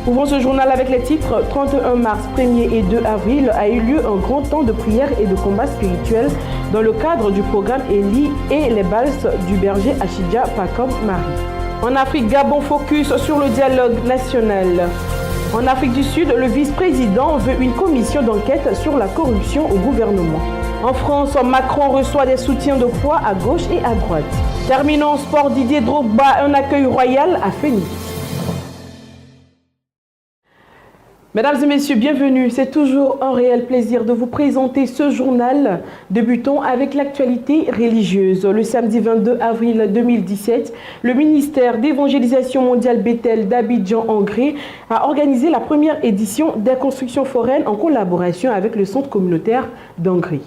Ouvrons ce journal avec les titres. 31 mars, 1er et 2 avril a eu lieu un grand temps de prière et de combat spirituel dans le cadre du programme Élie et les Balses du berger Achidja Pacom Marie. En Afrique, Gabon focus sur le dialogue national. En Afrique du Sud, le vice-président veut une commission d'enquête sur la corruption au gouvernement. En France, Macron reçoit des soutiens de poids à gauche et à droite. Terminons en sport, Didier Drogba, un accueil royal à Phoenix. Mesdames et messieurs, bienvenue. C'est toujours un réel plaisir de vous présenter ce journal. Débutons avec l'actualité religieuse. Le samedi 22 avril 2017, le ministère d'évangélisation mondiale Bethel d'Abidjan, Hongrie, a organisé la première édition des constructions foraines en collaboration avec le centre communautaire d'Hongrie.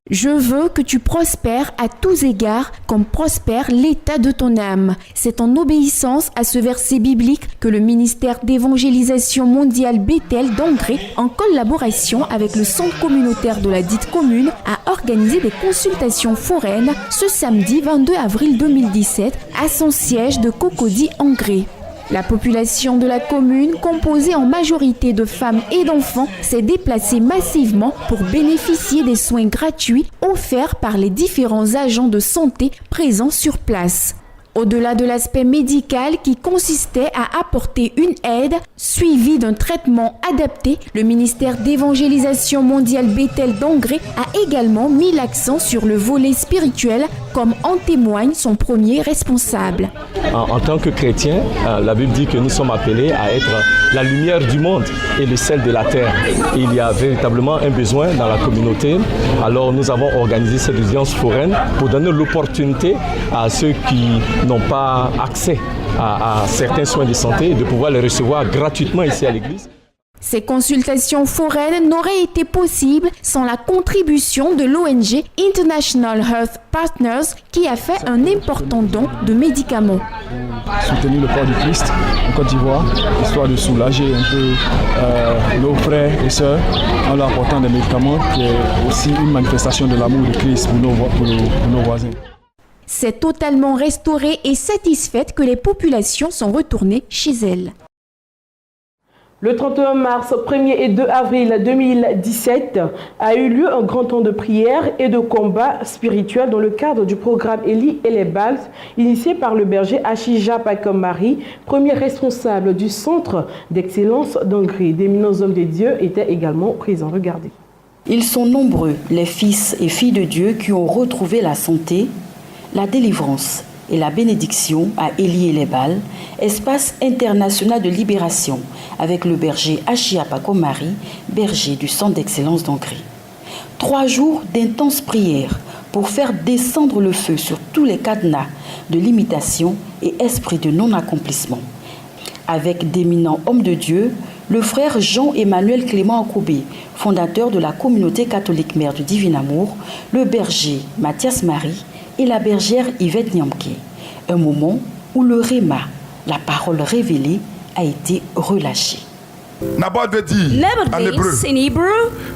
Je veux que tu prospères à tous égards comme prospère l'état de ton âme. C'est en obéissance à ce verset biblique que le ministère d'évangélisation mondiale Bethel d'Hongrie, en collaboration avec le centre communautaire de la dite commune, a organisé des consultations foraines ce samedi 22 avril 2017 à son siège de Cocody, Hongrie. La population de la commune, composée en majorité de femmes et d'enfants, s'est déplacée massivement pour bénéficier des soins gratuits offerts par les différents agents de santé présents sur place. Au-delà de l'aspect médical qui consistait à apporter une aide suivie d'un traitement adapté, le ministère d'évangélisation mondiale Bethel d'Hongrie a également mis l'accent sur le volet spirituel, comme en témoigne son premier responsable. En tant que chrétien, la Bible dit que nous sommes appelés à être la lumière du monde et le sel de la terre. Et il y a véritablement un besoin dans la communauté. Alors nous avons organisé cette audience foraine pour donner l'opportunité à ceux qui n'ont pas accès à certains soins de santé de pouvoir les recevoir gratuitement ici à l'église. Ces consultations foraines n'auraient été possibles sans la contribution de l'ONG International Health Partners qui a fait un important don de médicaments. Soutenir le corps du Christ en Côte d'Ivoire, histoire de soulager un peu nos frères et sœurs en leur apportant des médicaments, qui est aussi une manifestation de l'amour de Christ pour nos voisins. C'est totalement restaurée et satisfaite que les populations sont retournées chez elles. Le 31 mars, 1er et 2 avril 2017 a eu lieu un grand temps de prière et de combat spirituel dans le cadre du programme Élie et les Balses, initié par le berger Achidja Pacom Marie, premier responsable du centre d'excellence d'Hongrie. D'éminents hommes de Dieu étaient également présents. Regardez. Ils sont nombreux, les fils et filles de Dieu qui ont retrouvé la santé, la délivrance et la bénédiction à Élie et les Balles, espace international de libération, avec le berger Achidja Pacom Marie, berger du centre d'excellence d'Hongrie. 3 jours d'intenses prières pour faire descendre le feu sur tous les cadenas de limitation et esprit de non-accomplissement. Avec d'éminents hommes de Dieu, le frère Jean-Emmanuel Clément Akoubé, fondateur de la communauté catholique Mère du Divin Amour, le berger Mathias Marie et la bergère Yvette Nyamke. Un moment où le Réma, la parole révélée, a été relâché. Naboth veut dire en hébreu,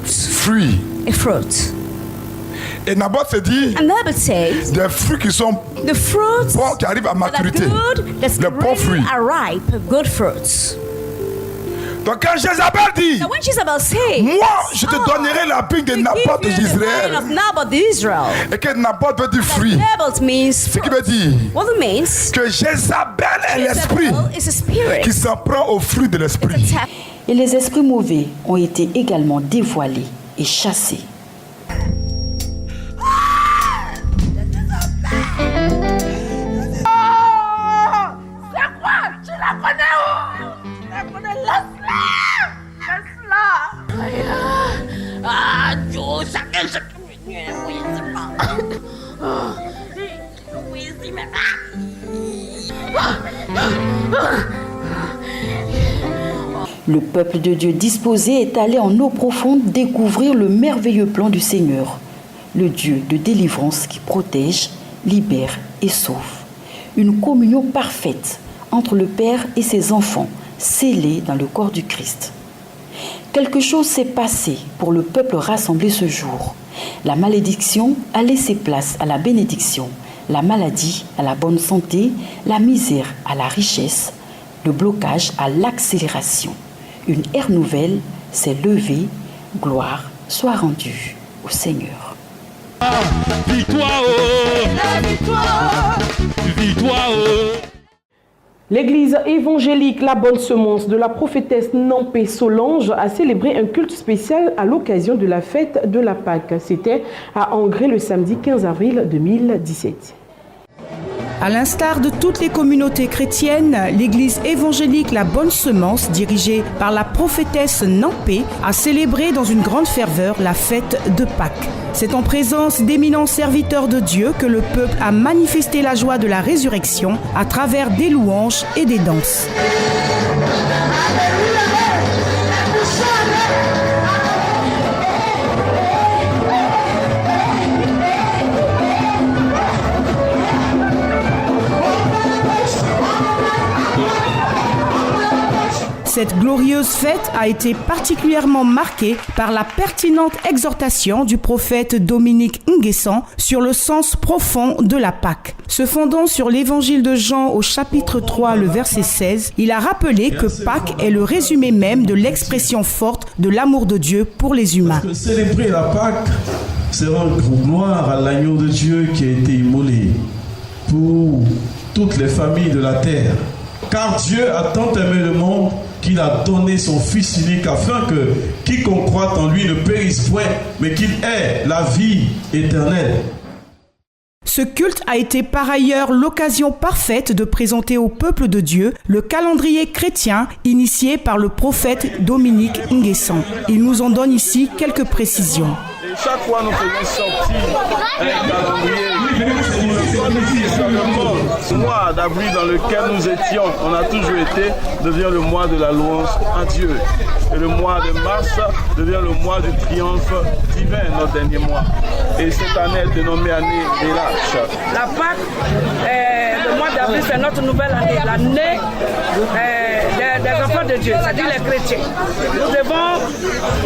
fruit. A fruit. Et Naboth se dit des fruits qui sont bons, qui arrivent à maturité. Les bons fruits. Good fruits. Donc quand Jézabel dit, moi je te donnerai la vigne de Naboth d'Israël. Et que Naboth veut dire fruit. Ce qui veut dire que Jézabel est l'esprit qui s'en prend aux fruits de l'esprit. Et les esprits mauvais ont été également dévoilés et chassés. Le peuple de Dieu disposé est allé en eau profonde découvrir le merveilleux plan du Seigneur, le Dieu de délivrance qui protège, libère et sauve. Une communion parfaite entre le Père et ses enfants, scellés dans le corps du Christ. Quelque chose s'est passé pour le peuple rassemblé ce jour. La malédiction a laissé place à la bénédiction, la maladie à la bonne santé, la misère à la richesse, le blocage à l'accélération. Une ère nouvelle s'est levée, gloire soit rendue au Seigneur. Victoire, la victoire, victoire. L'église évangélique La Bonne Semence de la prophétesse Nampé Solange a célébré un culte spécial à l'occasion de la fête de la Pâque. C'était à Angré le samedi 15 avril 2017. À l'instar de toutes les communautés chrétiennes, l'église évangélique La Bonne Semence, dirigée par la prophétesse Nampé, a célébré dans une grande ferveur la fête de Pâques. C'est en présence d'éminents serviteurs de Dieu que le peuple a manifesté la joie de la résurrection à travers des louanges et des danses. Cette glorieuse fête a été particulièrement marquée par la pertinente exhortation du prophète Dominique Nguessan sur le sens profond de la Pâque. Se fondant sur l'évangile de Jean au chapitre 3, le verset 16, il a rappelé que Pâques est le résumé même de l'expression forte de l'amour de Dieu pour les humains. Parce que célébrer la Pâque, c'est rendre gloire à l'agneau de Dieu qui a été immolé pour toutes les familles de la terre. Car Dieu a tant aimé le monde qu'il a donné son Fils unique afin que quiconque croit en lui ne périsse point, mais qu'il ait la vie éternelle. Ce culte a été par ailleurs l'occasion parfaite de présenter au peuple de Dieu le calendrier chrétien initié par le prophète Dominique Nguessan. Il nous en donne ici quelques précisions. Et chaque fois nous faisons sortir un calendrier. Le mois d'avril dans lequel nous étions, on a toujours été, devient le mois de la louange à Dieu. Et le mois de mars devient le mois du triomphe divin, notre dernier mois. Et cette année est dénommée année des lâches. La Pâque, le mois d'avril, c'est notre nouvelle année, l'année des enfants de Dieu, c'est-à-dire les chrétiens. Nous devons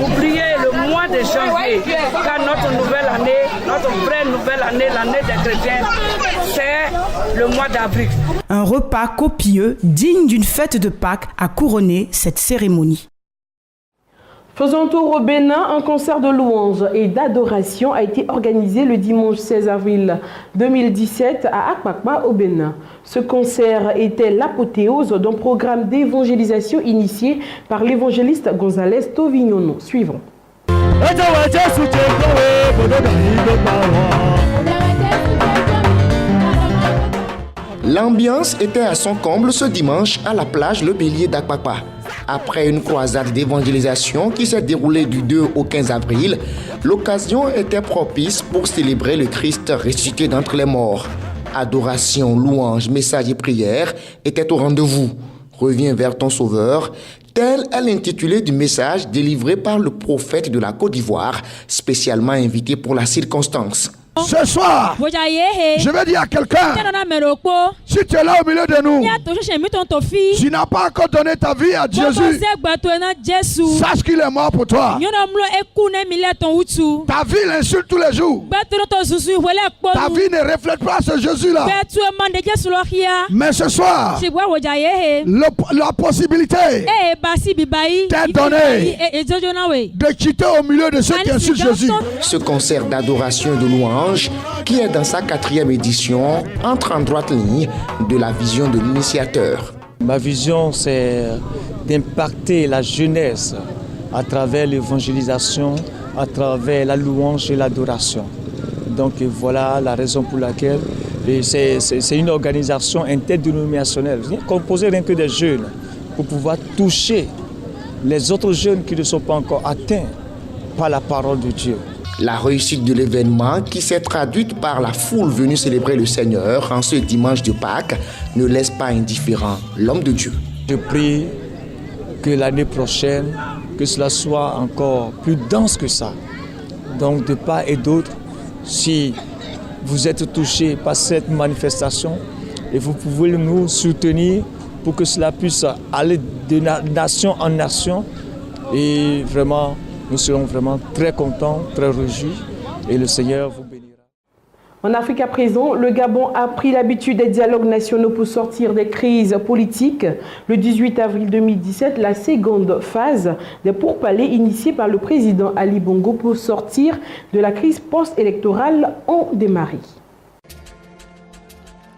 oublier le mois de janvier, car notre nouvelle année, notre vraie nouvelle année, l'année des chrétiens, c'est le mois d'avril. Un repas copieux, digne d'une fête de Pâques, a couronné cette cérémonie. Faisons tour au Bénin, un concert de louanges et d'adoration a été organisé le dimanche 16 avril 2017 à Akpakpa au Bénin. Ce concert était l'apothéose d'un programme d'évangélisation initié par l'évangéliste González Tovignono. Suivons. L'ambiance était à son comble ce dimanche à la plage Le Bélier d'Akpakpa. Après une croisade d'évangélisation qui s'est déroulée du 2 au 15 avril, l'occasion était propice pour célébrer le Christ ressuscité d'entre les morts. Adoration, louange, message et prière étaient au rendez-vous. Reviens vers ton Sauveur, tel est l'intitulé du message délivré par le prophète de la Côte d'Ivoire, spécialement invité pour la circonstance. Ce soir, je vais dire à quelqu'un, si tu es là au milieu de nous, tu n'as pas encore donné ta vie à Jésus, sache qu'il est mort pour toi. Ta vie l'insulte tous les jours. Ta vie ne reflète pas ce Jésus-là. Mais ce soir, la possibilité t'est donnée de quitter au milieu de ceux qui insultent Jésus. Ce concert d'adoration et de louange, qui est dans sa 4e édition, entre en droite ligne de la vision de l'initiateur. Ma vision, c'est d'impacter la jeunesse à travers l'évangélisation, à travers la louange et l'adoration. Donc voilà la raison pour laquelle c'est une organisation interdénominationnelle, composée rien que des jeunes, pour pouvoir toucher les autres jeunes qui ne sont pas encore atteints par la parole de Dieu. La réussite de l'événement, qui s'est traduite par la foule venue célébrer le Seigneur en ce dimanche de Pâques, ne laisse pas indifférent l'homme de Dieu. Je prie que l'année prochaine, que cela soit encore plus dense que ça. Donc de part et d'autre, si vous êtes touchés par cette manifestation, et vous pouvez nous soutenir pour que cela puisse aller de nation en nation, et vraiment, nous serons vraiment très contents, très réjouis et le Seigneur vous bénira. En Afrique à présent, le Gabon a pris l'habitude des dialogues nationaux pour sortir des crises politiques. Le 18 avril 2017, la seconde phase des pourparlers initiés par le président Ali Bongo pour sortir de la crise post-électorale ont démarré.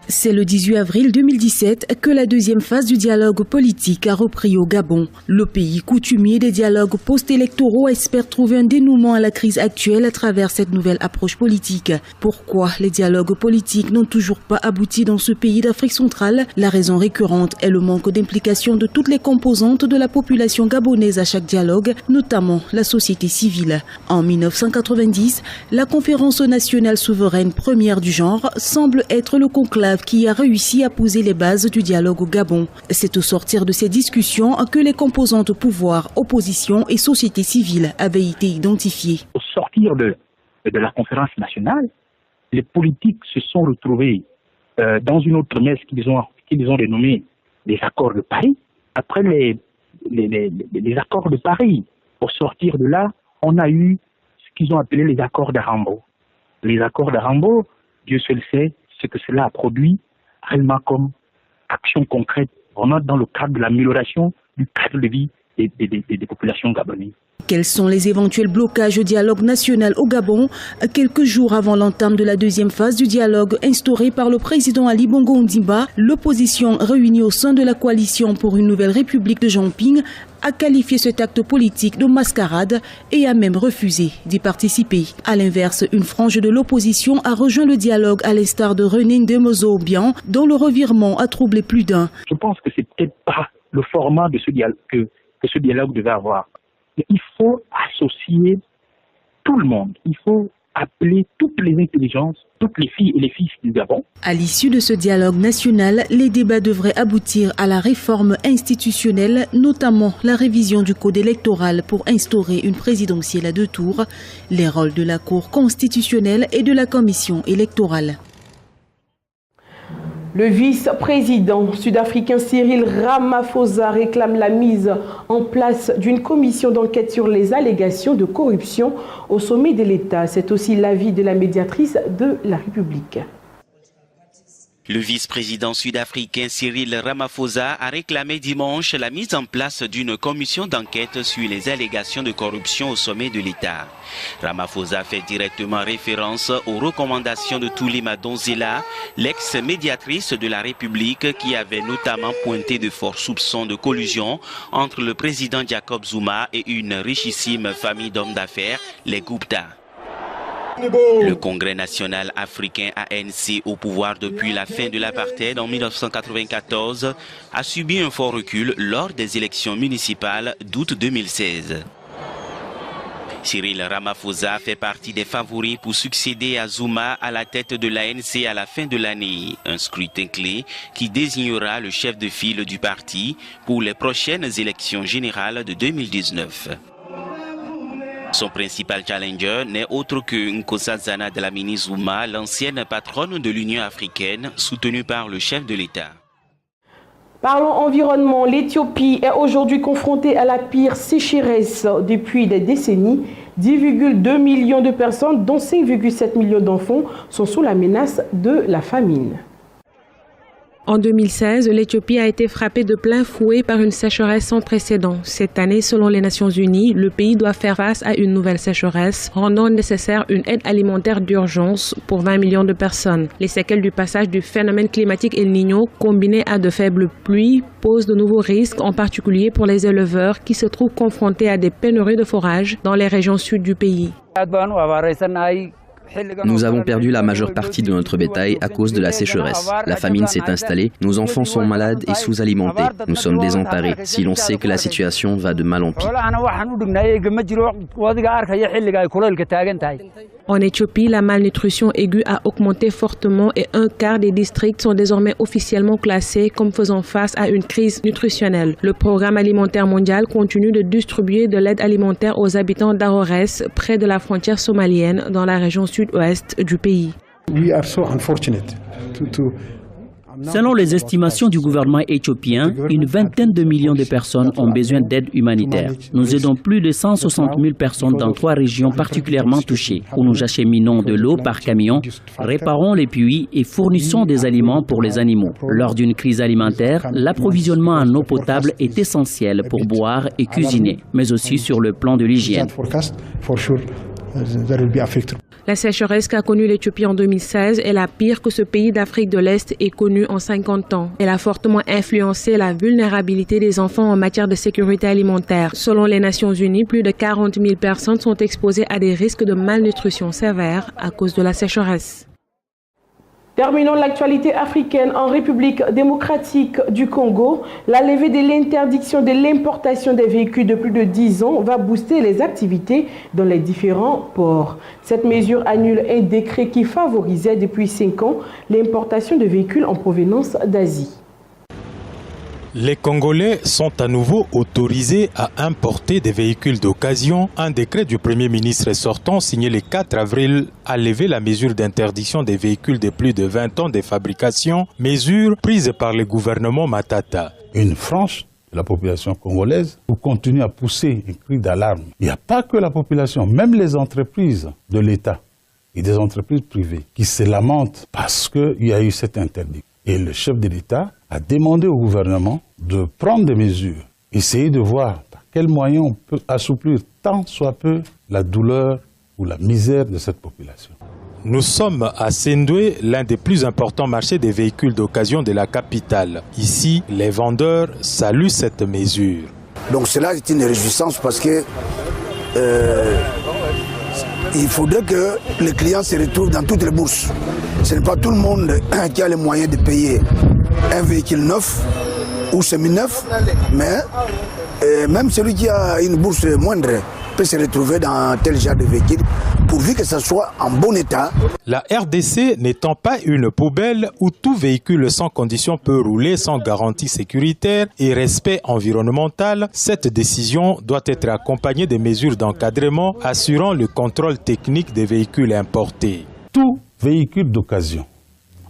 C'est le 18 avril 2017 que la deuxième phase du dialogue politique a repris au Gabon. Le pays coutumier des dialogues post-électoraux espère trouver un dénouement à la crise actuelle à travers cette nouvelle approche politique. Pourquoi les dialogues politiques n'ont toujours pas abouti dans ce pays d'Afrique centrale? La raison récurrente est le manque d'implication de toutes les composantes de la population gabonaise à chaque dialogue, notamment la société civile. En 1990, la conférence nationale souveraine première du genre semble être le conclave qui a réussi à poser les bases du dialogue au Gabon. C'est au sortir de ces discussions que les composantes pouvoir, opposition et société civile avaient été identifiées. Au sortir de la conférence nationale, les politiques se sont retrouvés dans une autre messe qu'ils ont dénommée les accords de Paris. Après les accords de Paris, au sortir de là, on a eu ce qu'ils ont appelé les accords d'Arambo. Les accords d'Arambo, Dieu seul sait ce que cela a produit réellement comme action concrète, vraiment dans le cadre de l'amélioration du cadre de vie des populations gabonaises. Quels sont les éventuels blocages au dialogue national au Gabon, quelques jours avant l'entame de la deuxième phase du dialogue instauré par le président Ali Bongo Ondimba? L'opposition réunie au sein de la coalition pour une nouvelle république de Jean-Ping a qualifié cet acte politique de mascarade et a même refusé d'y participer. À l'inverse, une frange de l'opposition a rejoint le dialogue à l'instar de René Ndemozo-Obiang, dont le revirement a troublé plus d'un. Je pense que c'est peut-être pas le format de ce dialogue que ce dialogue devait avoir. Il faut associer tout le monde. Il faut appeler toutes les intelligences, toutes les filles et les fils du Gabon. À l'issue de ce dialogue national, les débats devraient aboutir à la réforme institutionnelle, notamment la révision du code électoral pour instaurer une présidentielle à 2 tours, les rôles de la Cour constitutionnelle et de la Commission électorale. Le vice-président sud-africain Cyril Ramaphosa réclame la mise en place d'une commission d'enquête sur les allégations de corruption au sommet de l'État. C'est aussi l'avis de la médiatrice de la République. Le vice-président sud-africain Cyril Ramaphosa a réclamé dimanche la mise en place d'une commission d'enquête sur les allégations de corruption au sommet de l'État. Ramaphosa fait directement référence aux recommandations de Thuli Madonsela, l'ex-médiatrice de la République, qui avait notamment pointé de forts soupçons de collusion entre le président Jacob Zuma et une richissime famille d'hommes d'affaires, les Gupta. Le Congrès national africain ANC, au pouvoir depuis la fin de l'apartheid en 1994, a subi un fort recul lors des élections municipales d'août 2016. Cyril Ramaphosa fait partie des favoris pour succéder à Zuma à la tête de l'ANC à la fin de l'année. Un scrutin clé qui désignera le chef de file du parti pour les prochaines élections générales de 2019. Son principal challenger n'est autre que Nkosazana Dlamini Zuma, l'ancienne patronne de l'Union africaine, soutenue par le chef de l'État. Parlons environnement. L'Éthiopie est aujourd'hui confrontée à la pire sécheresse depuis des décennies. 10,2 millions de personnes, dont 5,7 millions d'enfants, sont sous la menace de la famine. En 2016, l'Éthiopie a été frappée de plein fouet par une sécheresse sans précédent. Cette année, selon les Nations Unies, le pays doit faire face à une nouvelle sécheresse, rendant nécessaire une aide alimentaire d'urgence pour 20 millions de personnes. Les séquelles du passage du phénomène climatique El Niño, combiné à de faibles pluies, posent de nouveaux risques, en particulier pour les éleveurs qui se trouvent confrontés à des pénuries de fourrage dans les régions sud du pays. Nous avons perdu la majeure partie de notre bétail à cause de la sécheresse. La famine s'est installée, nos enfants sont malades et sous-alimentés. Nous sommes désemparés si l'on sait que la situation va de mal en pis. En Éthiopie, la malnutrition aiguë a augmenté fortement et un quart des districts sont désormais officiellement classés comme faisant face à une crise nutritionnelle. Le Programme alimentaire mondial continue de distribuer de l'aide alimentaire aux habitants d'Arores, près de la frontière somalienne, dans la région sud-ouest du pays. Selon les estimations du gouvernement éthiopien, une vingtaine de millions de personnes ont besoin d'aide humanitaire. Nous aidons plus de 160 000 personnes dans 3 régions particulièrement touchées, où nous acheminons de l'eau par camion, réparons les puits et fournissons des aliments pour les animaux. Lors d'une crise alimentaire, l'approvisionnement en eau potable est essentiel pour boire et cuisiner, mais aussi sur le plan de l'hygiène. La sécheresse qu'a connue l'Éthiopie en 2016 est la pire que ce pays d'Afrique de l'Est ait connue en 50 ans. Elle a fortement influencé la vulnérabilité des enfants en matière de sécurité alimentaire. Selon les Nations Unies, plus de 40 000 personnes sont exposées à des risques de malnutrition sévère à cause de la sécheresse. Terminons l'actualité africaine en République démocratique du Congo. La levée de l'interdiction de l'importation des véhicules de plus de 10 ans va booster les activités dans les différents ports. Cette mesure annule un décret qui favorisait depuis 5 ans l'importation de véhicules en provenance d'Asie. Les Congolais sont à nouveau autorisés à importer des véhicules d'occasion. Un décret du Premier ministre sortant signé le 4 avril a levé la mesure d'interdiction des véhicules de plus de 20 ans de fabrication, mesure prise par le gouvernement Matata. Une frange de la population congolaise pour continuer à pousser un cri d'alarme. Il n'y a pas que la population, même les entreprises de l'État et des entreprises privées qui se lamentent parce qu'il y a eu cet interdit. Et le chef de l'État a demandé au gouvernement de prendre des mesures, essayer de voir par quels moyens on peut assouplir tant soit peu la douleur ou la misère de cette population. Nous sommes à Sendoué, l'un des plus importants marchés des véhicules d'occasion de la capitale. Ici, les vendeurs saluent cette mesure. Donc cela est une réjouissance parce que il faudrait que les clients se retrouvent dans toutes les bourses. Ce n'est pas tout le monde qui a les moyens de payer un véhicule neuf ou semi-neuf, mais même celui qui a une bourse moindre peut se retrouver dans tel genre de véhicule, pourvu que ça soit en bon état. La RDC n'étant pas une poubelle où tout véhicule sans condition peut rouler sans garantie sécuritaire et respect environnemental, cette décision doit être accompagnée de mesures d'encadrement assurant le contrôle technique des véhicules importés. Tout véhicule d'occasion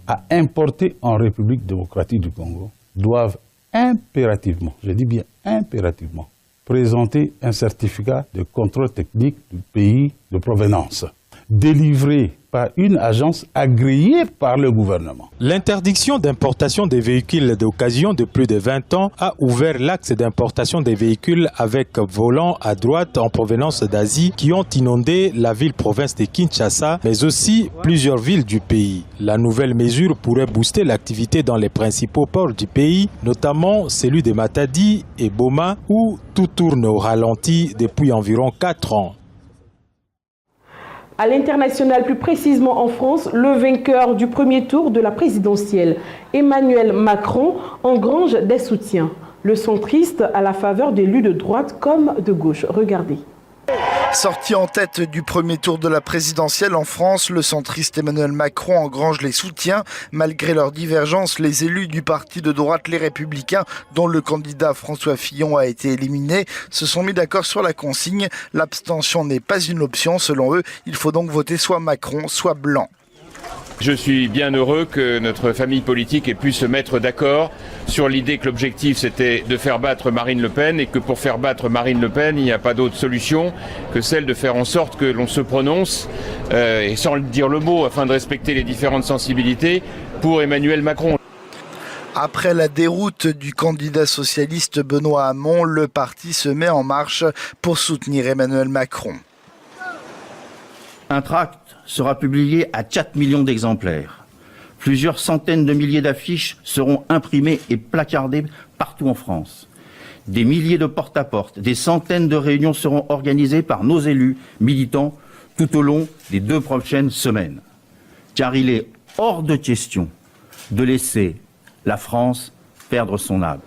à importer en République démocratique du Congo doivent impérativement, je dis bien impérativement, présenter un certificat de contrôle technique du pays de provenance, délivré par une agence agréée par le gouvernement. L'interdiction d'importation des véhicules d'occasion de plus de 20 ans a ouvert l'axe d'importation des véhicules avec volant à droite en provenance d'Asie qui ont inondé la ville-province de Kinshasa, mais aussi plusieurs villes du pays. La nouvelle mesure pourrait booster l'activité dans les principaux ports du pays, notamment celui de Matadi et Boma, où tout tourne au ralenti depuis environ 4 ans. À l'international, plus précisément en France, le vainqueur du premier tour de la présidentielle, Emmanuel Macron, engrange des soutiens. Le centriste à la faveur d'élus de droite comme de gauche. Regardez. Sorti en tête du premier tour de la présidentielle en France, le centriste Emmanuel Macron engrange les soutiens. Malgré leurs divergences, les élus du parti de droite Les Républicains, dont le candidat François Fillon a été éliminé, se sont mis d'accord sur la consigne. L'abstention n'est pas une option. Selon eux, il faut donc voter soit Macron, soit blanc. Je suis bien heureux que notre famille politique ait pu se mettre d'accord sur l'idée que l'objectif c'était de faire battre Marine Le Pen et que pour faire battre Marine Le Pen, il n'y a pas d'autre solution que celle de faire en sorte que l'on se prononce, et sans dire le mot afin de respecter les différentes sensibilités, pour Emmanuel Macron. Après la déroute du candidat socialiste Benoît Hamon, le parti se met en marche pour soutenir Emmanuel Macron. Un tract sera publié à 4 millions d'exemplaires. Plusieurs centaines de milliers d'affiches seront imprimées et placardées partout en France. Des milliers de porte-à-porte, des centaines de réunions seront organisées par nos élus militants tout au long des 2 prochaines semaines. Car il est hors de question de laisser la France perdre son âme.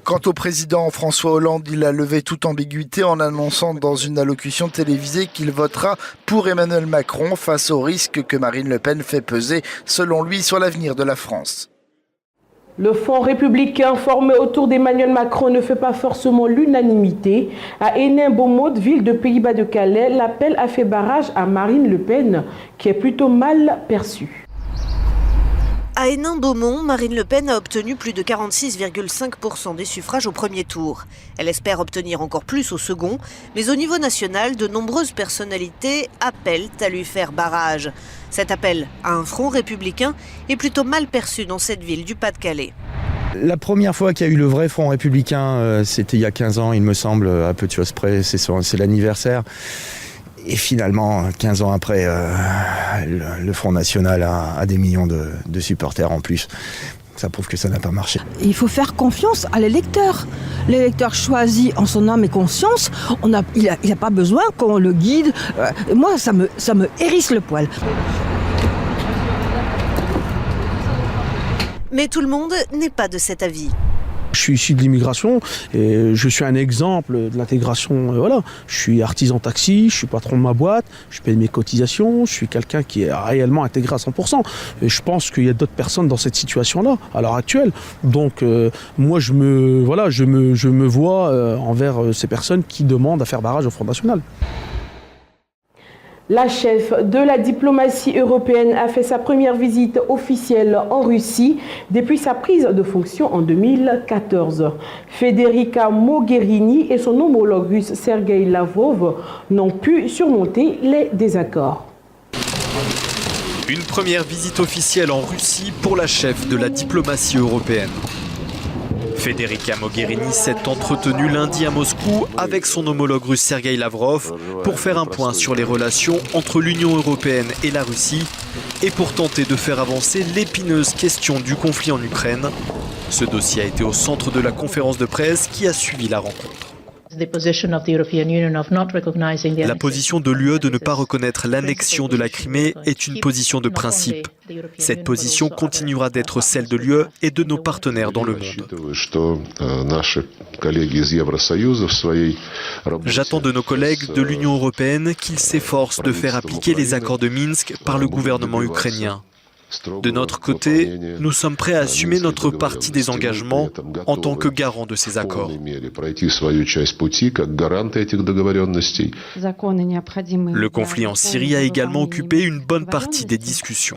Quant au président François Hollande, il a levé toute ambiguïté en annonçant dans une allocution télévisée qu'il votera pour Emmanuel Macron face au risque que Marine Le Pen fait peser, selon lui, sur l'avenir de la France. Le Front républicain formé autour d'Emmanuel Macron ne fait pas forcément l'unanimité. À Hénin-Beaumont, ville de Pays-Bas-de-Calais, l'appel a fait barrage à Marine Le Pen, qui est plutôt mal perçue. À Hénin-Beaumont, Marine Le Pen a obtenu plus de 46,5% des suffrages au premier tour. Elle espère obtenir encore plus au second, mais au niveau national, de nombreuses personnalités appellent à lui faire barrage. Cet appel à un front républicain est plutôt mal perçu dans cette ville du Pas-de-Calais. La première fois qu'il y a eu le vrai Front républicain, c'était il y a 15 ans, il me semble, à peu de choses près, c'est l'anniversaire. Et finalement, 15 ans après, le Front National a des millions de supporters en plus. Ça prouve que ça n'a pas marché. Il faut faire confiance à l'électeur. L'électeur choisit en son âme et conscience. Il n'a pas besoin qu'on le guide. Moi, ça me hérisse le poil. Mais tout le monde n'est pas de cet avis. Je suis issu de l'immigration et je suis un exemple de l'intégration. Voilà. Je suis artisan taxi, je suis patron de ma boîte, je paye mes cotisations, je suis quelqu'un qui est réellement intégré à 100%. Et je pense qu'il y a d'autres personnes dans cette situation-là, à l'heure actuelle. Donc moi, je me vois envers ces personnes qui demandent à faire barrage au Front National. La chef de la diplomatie européenne a fait sa première visite officielle en Russie depuis sa prise de fonction en 2014. Federica Mogherini et son homologue russe Sergueï Lavrov n'ont pu surmonter les désaccords. Une première visite officielle en Russie pour la chef de la diplomatie européenne. Federica Mogherini s'est entretenue lundi à Moscou avec son homologue russe Sergueï Lavrov pour faire un point sur les relations entre l'Union européenne et la Russie et pour tenter de faire avancer l'épineuse question du conflit en Ukraine. Ce dossier a été au centre de la conférence de presse qui a suivi la rencontre. La position de l'UE de ne pas reconnaître l'annexion de la Crimée est une position de principe. Cette position continuera d'être celle de l'UE et de nos partenaires dans le monde. J'attends de nos collègues de l'Union européenne qu'ils s'efforcent de faire appliquer les accords de Minsk par le gouvernement ukrainien. De notre côté, nous sommes prêts à assumer notre partie des engagements en tant que garant de ces accords. Le conflit en Syrie a également occupé une bonne partie des discussions.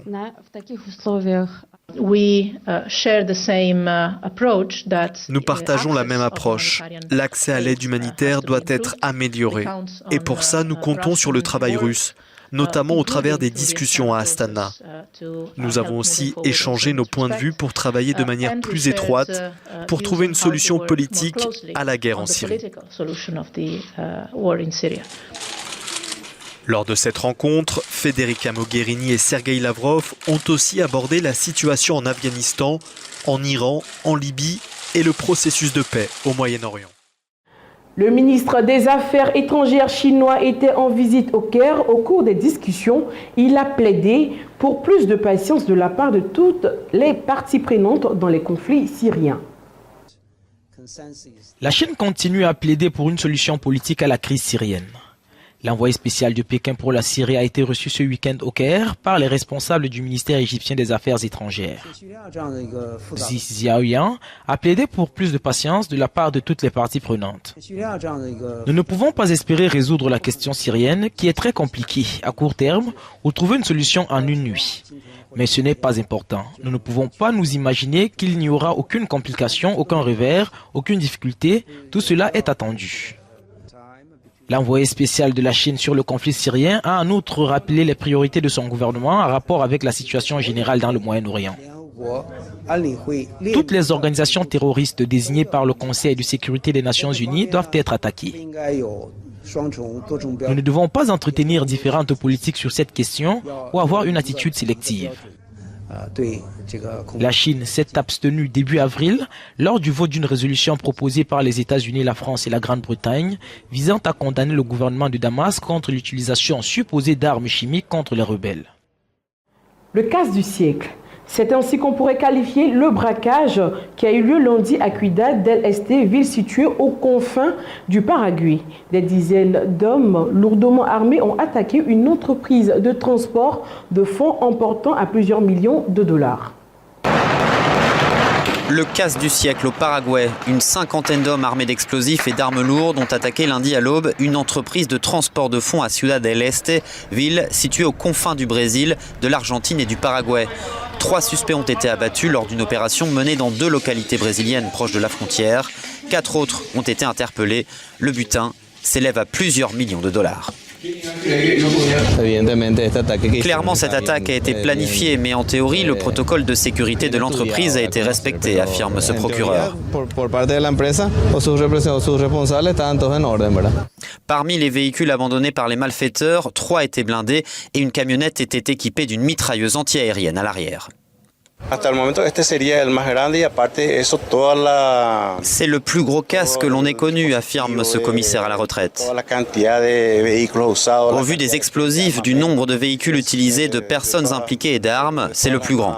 Nous partageons la même approche. L'accès à l'aide humanitaire doit être amélioré. Et pour ça, nous comptons sur le travail russe, notamment au travers des discussions à Astana. Nous avons aussi échangé nos points de vue pour travailler de manière plus étroite pour trouver une solution politique à la guerre en Syrie. Lors de cette rencontre, Federica Mogherini et Sergueï Lavrov ont aussi abordé la situation en Afghanistan, en Iran, en Libye et le processus de paix au Moyen-Orient. Le ministre des Affaires étrangères chinois était en visite au Caire. Au cours des discussions, il a plaidé pour plus de patience de la part de toutes les parties prenantes dans les conflits syriens. La Chine continue à plaider pour une solution politique à la crise syrienne. L'envoyé spécial de Pékin pour la Syrie a été reçu ce week-end au Caire par les responsables du ministère égyptien des Affaires étrangères. Xi Xiaoyan a plaidé pour plus de patience de la part de toutes les parties prenantes. Nous ne pouvons pas espérer résoudre la question syrienne qui est très compliquée à court terme ou trouver une solution en une nuit. Mais ce n'est pas important. Nous ne pouvons pas nous imaginer qu'il n'y aura aucune complication, aucun revers, aucune difficulté. Tout cela est attendu. L'envoyé spécial de la Chine sur le conflit syrien a en outre rappelé les priorités de son gouvernement en rapport avec la situation générale dans le Moyen-Orient. Toutes les organisations terroristes désignées par le Conseil de sécurité des Nations Unies doivent être attaquées. Nous ne devons pas entretenir différentes politiques sur cette question ou avoir une attitude sélective. La Chine s'est abstenue début avril lors du vote d'une résolution proposée par les États-Unis, la France et la Grande-Bretagne visant à condamner le gouvernement de Damas contre l'utilisation supposée d'armes chimiques contre les rebelles. Le casse du siècle. C'est ainsi qu'on pourrait qualifier le braquage qui a eu lieu lundi à Ciudad del Este, ville située aux confins du Paraguay. Des dizaines d'hommes lourdement armés ont attaqué une entreprise de transport de fonds emportant à plusieurs millions de dollars. Le casse du siècle au Paraguay. Une cinquantaine d'hommes armés d'explosifs et d'armes lourdes ont attaqué lundi à l'aube une entreprise de transport de fonds à Ciudad del Este, ville située aux confins du Brésil, de l'Argentine et du Paraguay. 3 suspects ont été abattus lors d'une opération menée dans 2 localités brésiliennes proches de la frontière. 4 autres ont été interpellés. Le butin s'élève à plusieurs millions de dollars. Clairement, cette attaque a été planifiée, mais en théorie, le protocole de sécurité de l'entreprise a été respecté, affirme ce procureur. Parmi les véhicules abandonnés par les malfaiteurs, 3 étaient blindés et une camionnette était équipée d'une mitrailleuse antiaérienne à l'arrière. C'est le plus gros casse que l'on ait connu, affirme ce commissaire à la retraite. Au vu des explosifs, du nombre de véhicules utilisés, de personnes impliquées et d'armes, c'est le plus grand.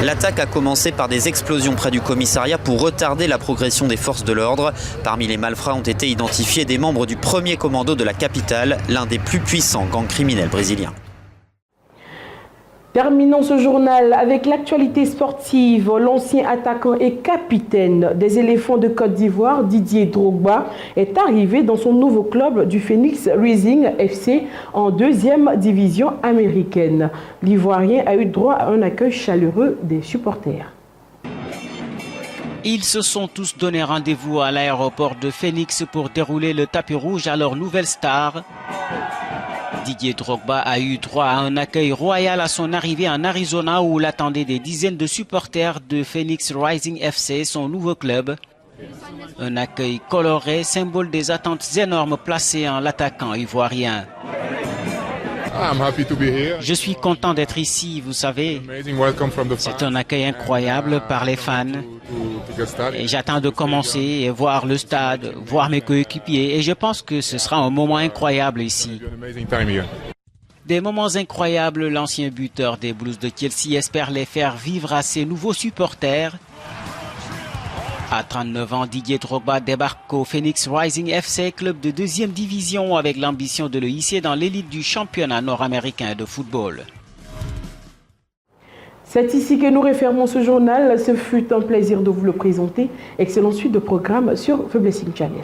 L'attaque a commencé par des explosions près du commissariat pour retarder la progression des forces de l'ordre. Parmi les malfrats ont été identifiés des membres du premier commando de la capitale, l'un des plus puissants gangs criminels brésiliens. Terminons ce journal avec l'actualité sportive. L'ancien attaquant et capitaine des éléphants de Côte d'Ivoire, Didier Drogba, est arrivé dans son nouveau club du Phoenix Rising FC en 2e division américaine. L'Ivoirien a eu droit à un accueil chaleureux des supporters. Ils se sont tous donné rendez-vous à l'aéroport de Phoenix pour dérouler le tapis rouge à leur nouvelle star. Didier Drogba a eu droit à un accueil royal à son arrivée en Arizona où l'attendaient des dizaines de supporters de Phoenix Rising FC, son nouveau club. Un accueil coloré, symbole des attentes énormes placées en l'attaquant ivoirien. Je suis content d'être ici, vous savez. C'est un accueil incroyable par les fans. Et j'attends de commencer et voir le stade, voir mes coéquipiers. Et je pense que ce sera un moment incroyable ici. Des moments incroyables, l'ancien buteur des Blues de Chelsea espère les faire vivre à ses nouveaux supporters. À 39 ans, Didier Drogba débarque au Phoenix Rising FC, club de 2e division, avec l'ambition de le hisser dans l'élite du championnat nord-américain de football. C'est ici que nous refermons ce journal. Ce fut un plaisir de vous le présenter. Excellente suite de programmes sur The Blessing Channel.